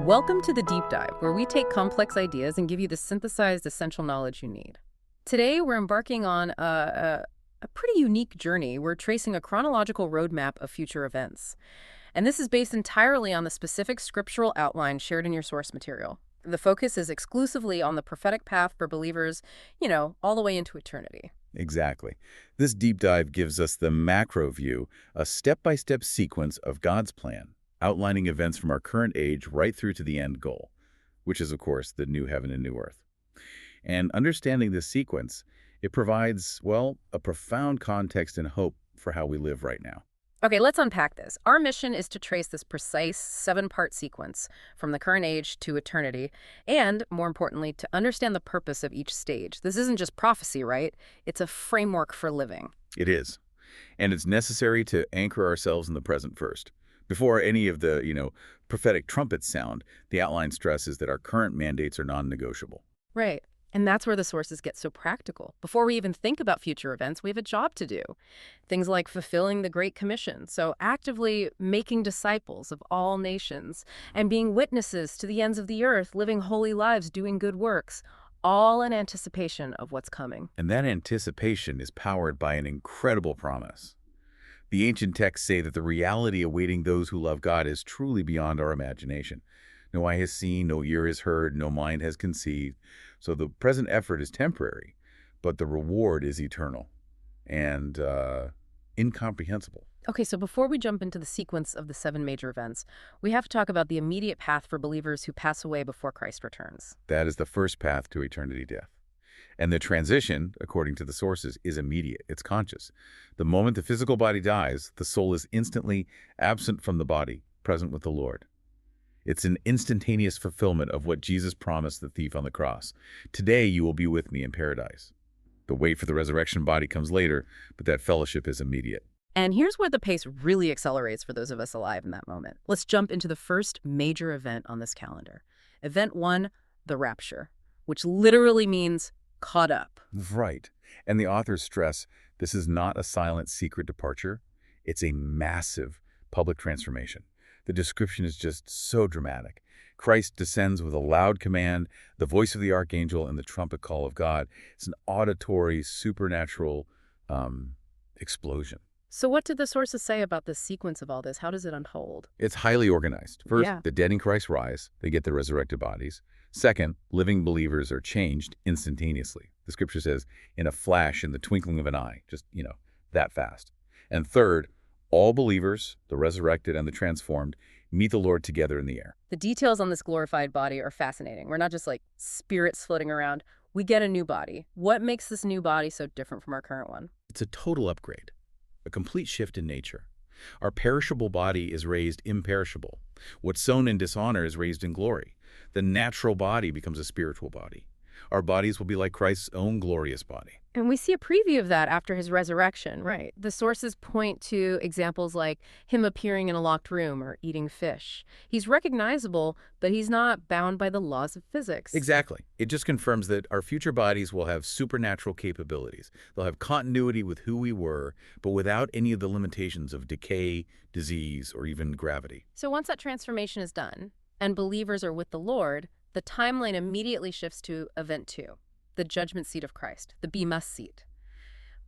Welcome to the Deep Dive, where we take complex ideas and give you the synthesized essential knowledge you need. Today, we're embarking on a pretty unique journey. We're tracing a chronological roadmap of future events. And this is based entirely on the specific scriptural outline shared in your source material. The focus is exclusively on the prophetic path for believers, all the way into eternity. Exactly. This deep dive gives us the macro view, a step-by-step sequence of God's plan, outlining events from our current age right through to the end goal, which is, of course, the new heaven and new earth. And understanding this sequence, it provides, well, a profound context and hope for how we live right now. Okay, let's unpack this. Our mission is to trace this precise 7-part sequence from the current age to eternity, and, more importantly, to understand the purpose of each stage. This isn't just prophecy, right? It's a framework for living. It is. And it's necessary to anchor ourselves in the present first. Before any of the, prophetic trumpets sound, the outline stresses that our current mandates are non-negotiable. Right. And that's where the sources get so practical. Before we even think about future events, we have a job to do. Things like fulfilling the Great Commission, so actively making disciples of all nations and being witnesses to the ends of the earth, living holy lives, doing good works, all in anticipation of what's coming. And that anticipation is powered by an incredible promise. The ancient texts say that the reality awaiting those who love God is truly beyond our imagination. No eye has seen, no ear has heard, no mind has conceived. So the present effort is temporary, but the reward is eternal and incomprehensible. Okay, so before we jump into the sequence of the 7 major events, we have to talk about the immediate path for believers who pass away before Christ returns. That is the first path to eternity death. And the transition, according to the sources, is immediate. It's conscious. The moment the physical body dies, the soul is instantly absent from the body, present with the Lord. It's an instantaneous fulfillment of what Jesus promised the thief on the cross. Today you will be with me in paradise. The wait for the resurrection body comes later, but that fellowship is immediate. And here's where the pace really accelerates for those of us alive in that moment. Let's jump into the first major event on this calendar. Event 1, the Rapture, which literally means caught up. Right. And the authors stress this is not a silent, secret departure. It's a massive public transformation. The description is just so dramatic. Christ descends with a loud command, the voice of the archangel, and the trumpet call of God. It's an auditory, supernatural explosion. So what did the sources say about the sequence of all this? How does it unfold? It's highly organized. First, Yeah. the dead in Christ rise. They get their resurrected bodies. Second, living believers are changed instantaneously. The scripture says, in a flash, in the twinkling of an eye, just, that fast. And third, all believers, the resurrected and the transformed, meet the Lord together in the air. The details on this glorified body are fascinating. We're not just like spirits floating around. We get a new body. What makes this new body so different from our current one? It's a total upgrade, a complete shift in nature. Our perishable body is raised imperishable. What's sown in dishonor is raised in glory. The natural body becomes a spiritual body. Our bodies will be like Christ's own glorious body. And we see a preview of that after his resurrection, right? The sources point to examples like him appearing in a locked room or eating fish. He's recognizable, but he's not bound by the laws of physics. Exactly. It just confirms that our future bodies will have supernatural capabilities. They'll have continuity with who we were, but without any of the limitations of decay, disease, or even gravity. So once that transformation is done and believers are with the Lord, the timeline immediately shifts to event 2. The judgment seat of Christ, the Bema seat.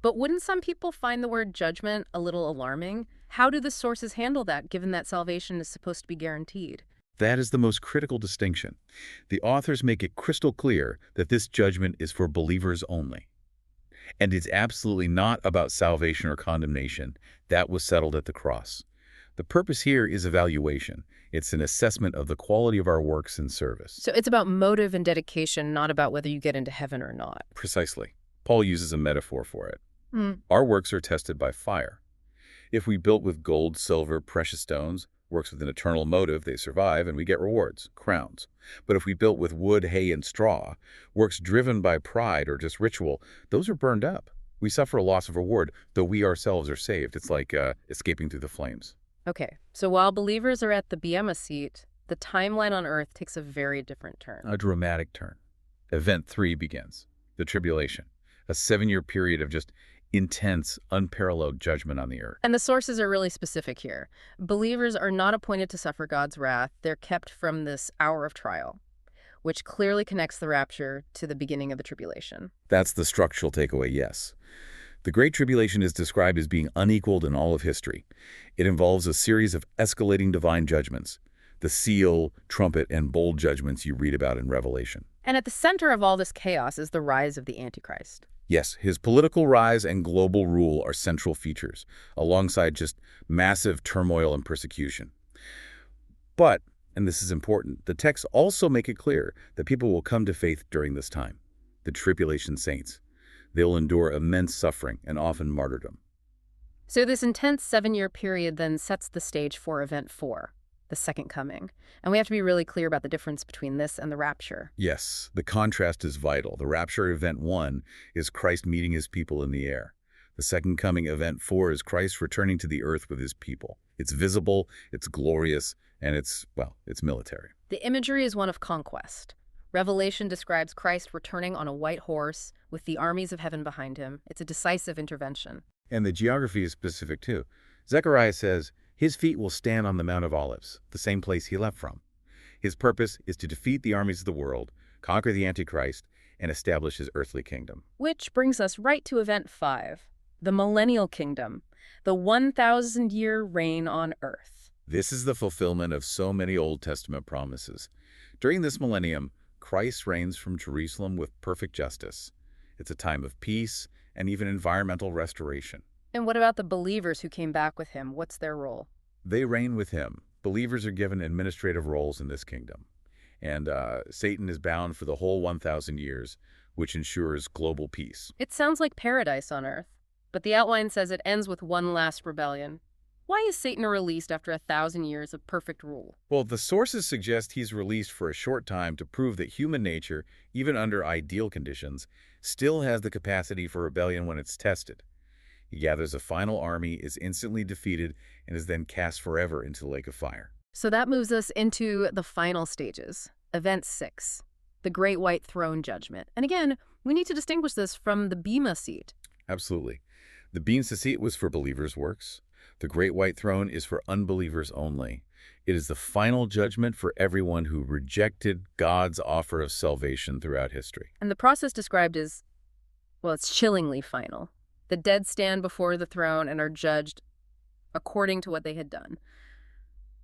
But wouldn't some people find the word judgment a little alarming? How do the sources handle that, given that salvation is supposed to be guaranteed? That is the most critical distinction. The authors make it crystal clear that this judgment is for believers only. And it's absolutely not about salvation or condemnation. That was settled at the cross. The purpose here is evaluation. It's an assessment of the quality of our works and service. So it's about motive and dedication, not about whether you get into heaven or not. Precisely. Paul uses a metaphor for it. Our works are tested by fire. If we built with gold, silver, precious stones, works with an eternal motive, they survive and we get rewards, crowns. But if we built with wood, hay, and straw, works driven by pride or just ritual, those are burned up. We suffer a loss of reward, though we ourselves are saved. It's like escaping through the flames. Okay, so while believers are at the Bema seat, the timeline on earth takes a very different turn. A dramatic turn. Event 3 begins, the Tribulation, a 7-year period of just intense, unparalleled judgment on the earth. And the sources are really specific here. Believers are not appointed to suffer God's wrath. They're kept from this hour of trial, which clearly connects the rapture to the beginning of the tribulation. That's the structural takeaway, yes. The Great Tribulation is described as being unequaled in all of history. It involves a series of escalating divine judgments, the seal, trumpet, and bowl judgments you read about in Revelation. And at the center of all this chaos is the rise of the Antichrist. Yes, his political rise and global rule are central features, alongside just massive turmoil and persecution. But, and this is important, the texts also make it clear that people will come to faith during this time, the tribulation saints. They'll endure immense suffering and often martyrdom. So this intense 7-year period then sets the stage for Event 4, the Second Coming. And we have to be really clear about the difference between this and the Rapture. Yes, the contrast is vital. The Rapture Event 1 is Christ meeting his people in the air. The Second Coming Event 4 is Christ returning to the earth with his people. It's visible, it's glorious, and it's military. The imagery is one of conquest. Revelation describes Christ returning on a white horse with the armies of heaven behind him. It's a decisive intervention. And the geography is specific too. Zechariah says, his feet will stand on the Mount of Olives, the same place he left from. His purpose is to defeat the armies of the world, conquer the Antichrist, and establish his earthly kingdom. Which brings us right to Event 5, the Millennial Kingdom, the 1,000-year reign on earth. This is the fulfillment of so many Old Testament promises. During this millennium, Christ reigns from Jerusalem with perfect justice. It's a time of peace and even environmental restoration. And what about the believers who came back with him? What's their role? They reign with him. Believers are given administrative roles in this kingdom. And Satan is bound for the whole 1,000 years, which ensures global peace. It sounds like paradise on earth, but the outline says it ends with one last rebellion. Why is Satan released after 1,000 years of perfect rule? Well, the sources suggest he's released for a short time to prove that human nature, even under ideal conditions, still has the capacity for rebellion when it's tested. He gathers a final army, is instantly defeated, and is then cast forever into the lake of fire. So that moves us into the final stages. Event 6, the Great White Throne Judgment. And again, we need to distinguish this from the Bema seat. Absolutely. The Bema seat was for believers' works. The Great White Throne is for unbelievers only. It is the final judgment for everyone who rejected God's offer of salvation throughout history. And the process described is, well, it's chillingly final. The dead stand before the throne and are judged according to what they had done.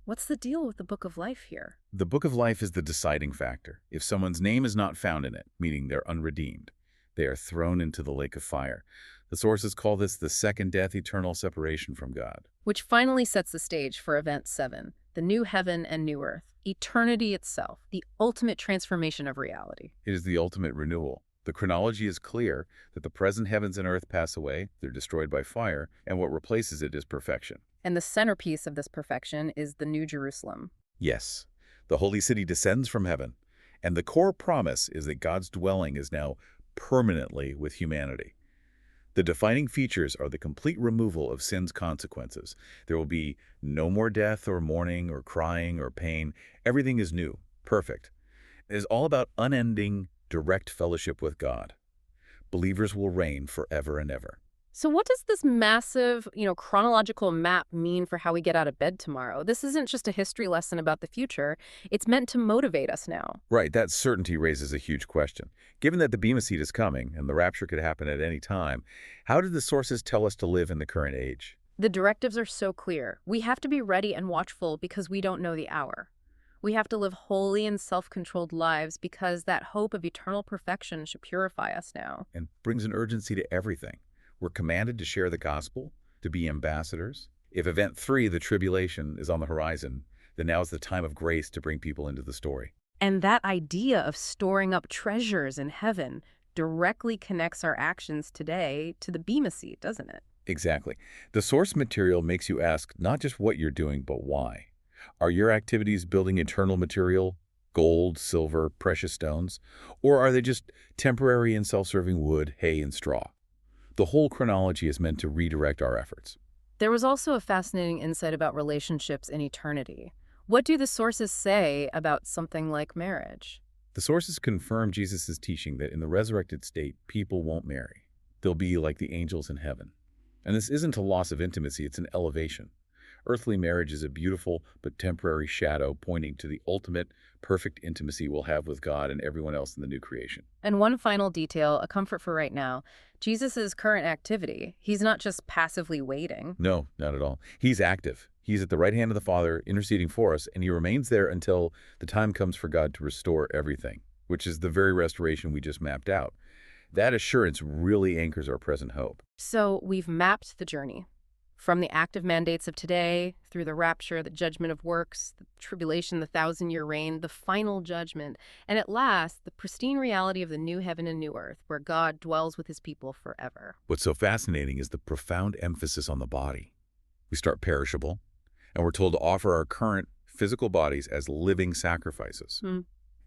What's the deal with the Book of Life here? The Book of Life is the deciding factor. If someone's name is not found in it, meaning they're unredeemed, they are thrown into the lake of fire. The sources call this the second death, eternal separation from God. Which finally sets the stage for Event 7, the new heaven and new earth, eternity itself, the ultimate transformation of reality. It is the ultimate renewal. The chronology is clear that the present heavens and earth pass away, they're destroyed by fire, and what replaces it is perfection. And the centerpiece of this perfection is the New Jerusalem. Yes, the holy city descends from heaven, and the core promise is that God's dwelling is now permanently with humanity. The defining features are the complete removal of sin's consequences. There will be no more death or mourning or crying or pain. Everything is new, perfect. It is all about unending, direct fellowship with God. Believers will reign forever and ever. So what does this massive, chronological map mean for how we get out of bed tomorrow? This isn't just a history lesson about the future. It's meant to motivate us now. Right, that certainty raises a huge question. Given that the Bema seat is coming and the rapture could happen at any time, how did the sources tell us to live in the current age? The directives are so clear. We have to be ready and watchful because we don't know the hour. We have to live holy and self-controlled lives because that hope of eternal perfection should purify us now. And brings an urgency to everything. We're commanded to share the gospel, to be ambassadors. If Event 3, the tribulation, is on the horizon, then now is the time of grace to bring people into the story. And that idea of storing up treasures in heaven directly connects our actions today to the Bema seat, doesn't it? Exactly. The source material makes you ask not just what you're doing, but why. Are your activities building eternal material, gold, silver, precious stones? Or are they just temporary and self-serving wood, hay, and straw? The whole chronology is meant to redirect our efforts. There was also a fascinating insight about relationships in eternity. What do the sources say about something like marriage? The sources confirm Jesus' teaching that in the resurrected state, people won't marry. They'll be like the angels in heaven. And this isn't a loss of intimacy, it's an elevation. Earthly marriage is a beautiful but temporary shadow pointing to the ultimate, perfect intimacy we'll have with God and everyone else in the new creation. And one final detail, a comfort for right now, Jesus' current activity. He's not just passively waiting. No, not at all. He's active. He's at the right hand of the Father, interceding for us, and he remains there until the time comes for God to restore everything, which is the very restoration we just mapped out. That assurance really anchors our present hope. So we've mapped the journey. From the active mandates of today, through the rapture, the judgment of works, the tribulation, the thousand-year reign, the final judgment, and at last, the pristine reality of the new heaven and new earth, where God dwells with his people forever. What's so fascinating is the profound emphasis on the body. We start perishable, and we're told to offer our current physical bodies as living sacrifices.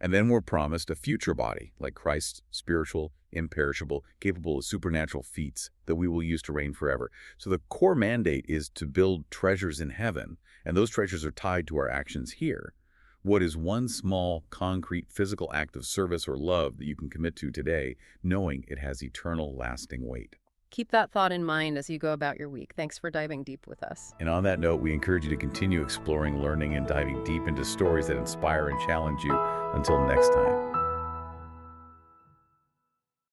And then we're promised a future body, like Christ's spiritual, imperishable, capable of supernatural feats that we will use to reign forever. So the core mandate is to build treasures in heaven, and those treasures are tied to our actions here. What is one small, concrete, physical act of service or love that you can commit to today, knowing it has eternal, lasting weight? Keep that thought in mind as you go about your week. Thanks for diving deep with us. And on that note, we encourage you to continue exploring, learning, and diving deep into stories that inspire and challenge you. Until next time.